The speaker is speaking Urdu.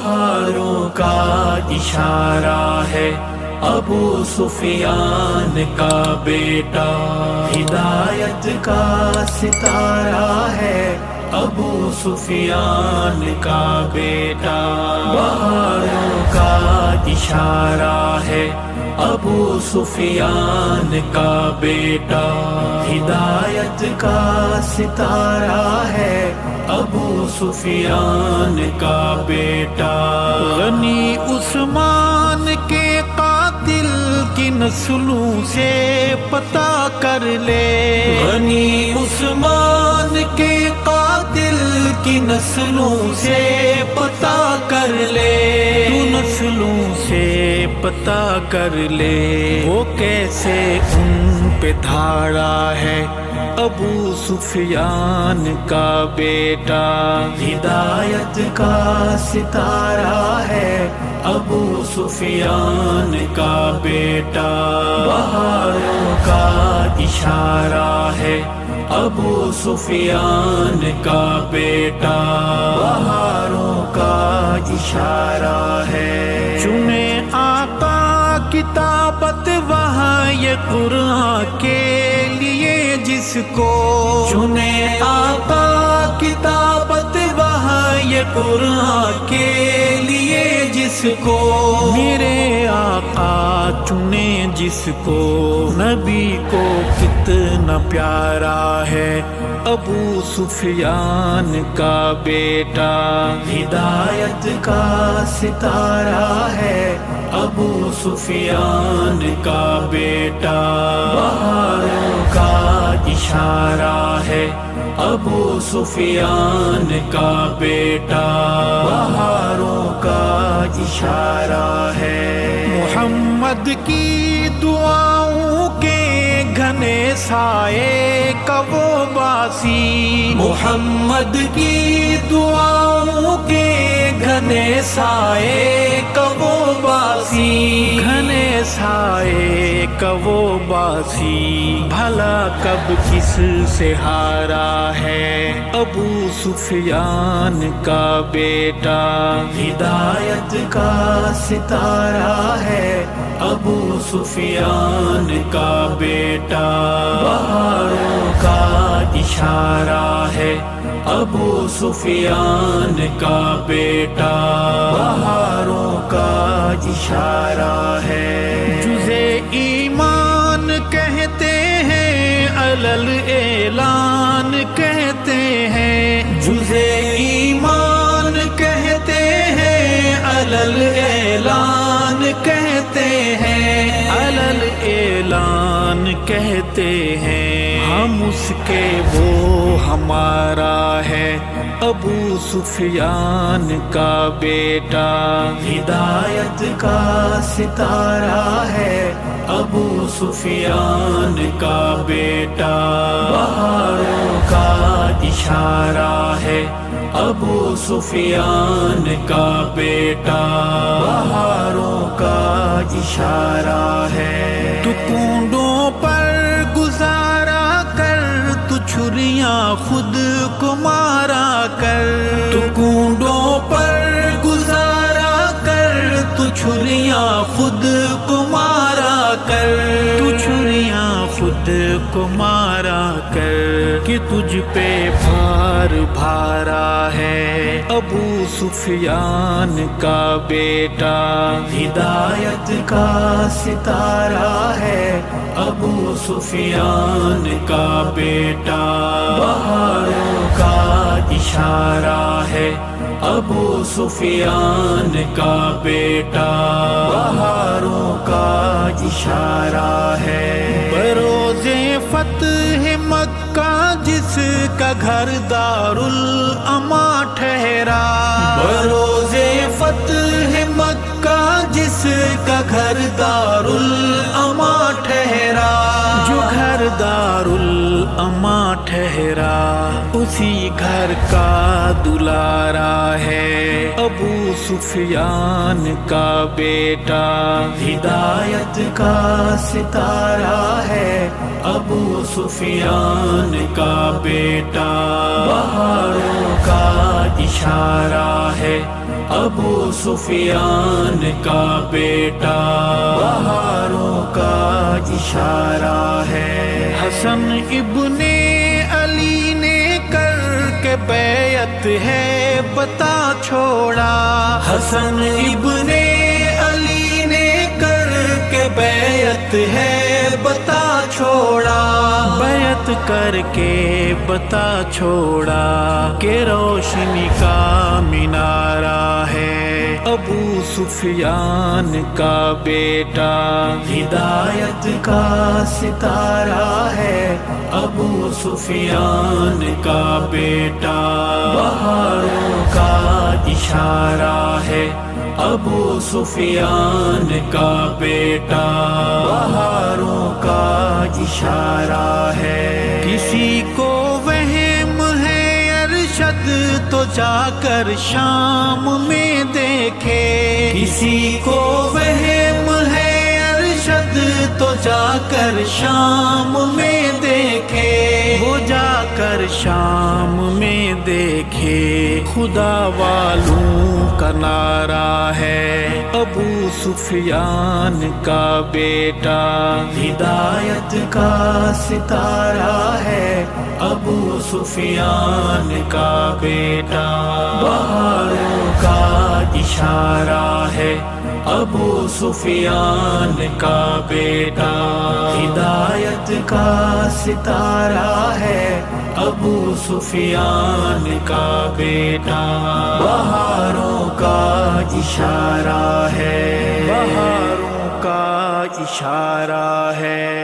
بہاروں کا اشارہ ہے، ابو سفیان کا بیٹا ہدایت کا ستارہ ہے، ابو سفیان کا بیٹا بہاروں کا اشارہ ہے، ابو سفیان کا بیٹا ہدایت کا ستارہ ہے، ابو سفیان کا بیٹا غنی عثمان کے قاتل کی نسلوں سے پتہ کر لے، غنی عثمان کے قاتل کی نسلوں سے پتہ کر لے، تو نسلوں سے پتہ کر لے، وہ کیسے ان پہ دھاڑا ہے ابو سفیان کا بیٹا ہدایت کا ستارہ ہے، ابو سفیان کا بیٹا بہاروں کا اشارہ ہے، ابو سفیان کا بیٹا بہاروں کا اشارہ ہے، چنے آقا کتابت وحی قرآن کے لیے جس کو، چنے آقا کتابت وحی قرآن کے لیے جس کو، میرے آقا چنے جس کو، نبی کو کتنا پیارا ہے ابو سفیان کا بیٹا ہدایت کا ستارہ ہے، ابو سفیان کا بیٹا بہاروں کا اشارہ ہے، ابو سفیان کا بیٹا بہاروں کا اشارہ ہے، محمد کی دعاؤں کے گھنے سائے کا وہ باسی، محمد کی دعاؤں کے گھنے سائے کا وہ باسی، گھنے سائے کا وہ باسی، بھلا کب کس سے ہارا ہے ابو سفیان کا بیٹا ہدایت کا ستارہ ہے، ابو سفیان کا بیٹا بہاروں کا اشارہ ہے، ابو سفیان کا بیٹا بہاروں کا اشارہ ہے، جزے ایمان کہتے ہیں علل اعلان کہتے ہیں، جزے ایمان کہتے ہیں علل اعلان کہتے ہیں، علل اعلان کہتے ہیں، ہم اس کے وہ ہمارا ہے ابو سفیان کا بیٹا ہدایت کا ستارہ ہے، ابو سفیان کا بیٹا بہاروں کا اشارہ ہے، ابو سفیان کا بیٹا بہاروں کا اشارہ ہے، تو کنڈوں پر گزارا کر، تو چھریاں خود کو مارا کر، تو کنڈوں پر گزارا کر، تو چھریاں خود کو مارا کر، تو چھریاں خود کو مارا کر، کہ تجھ پہ بھار بھارا ہے ابو سفیان کا بیٹا ہدایت کا ستارہ ہے، ابو سفیان کا بیٹا بہاروں کا اشارہ ہے، ابو سفیان کا بیٹا بہاروں کا اشارہ ہے، بروز فتح مکہ جس کا گھر دارالامان ٹھہرا، بروز فتح مکہ جس کا گھر دارالامان ٹھہرا، جو گھر دارالامان ٹھہرا، اسی گھر کا دلارا ہے ابو سفیان کا بیٹا ہدایت کا ستارہ ہے، ابو سفیان کا بیٹا بہاروں کا اشارہ ہے، ابو سفیان کا بیٹا، بہاروں کا اشارہ ہے۔ حسن ابن علی نے کر کے بیعت ہے بتا چھوڑا، حسن ابن علی نے کر کے بیعت ہے بتا چھوڑا، بیعت کر کے بتا چھوڑا کہ روشنی کا مینارہ ہے ابو سفیان کا بیٹا، ہدایت کا ستارہ ہے ابو سفیان کا بیٹا، بہاروں کا اشارہ ہے ابو سفیان کا بیٹا، بہاروں کا اشارہ ہے۔ کسی کو وہم ہے ارشد تو جا کر شام میں دیکھے، کسی کو وہم ہے ارشد تو جا کر شام میں دیکھے، وہ جا کر شام میں دیکھے، خدا والوں کا نعرہ ہے ابو سفیان کا بیٹا، ہدایت کا ستارہ ہے ابو سفیان کا بیٹا، بہاروں کا اشارہ ہے ابو سفیان کا بیٹا، ہدایت کا ستارہ ہے ابو سفیان کا بیٹا، بہاروں کا اشارہ ہے، بہاروں کا اشارہ ہے۔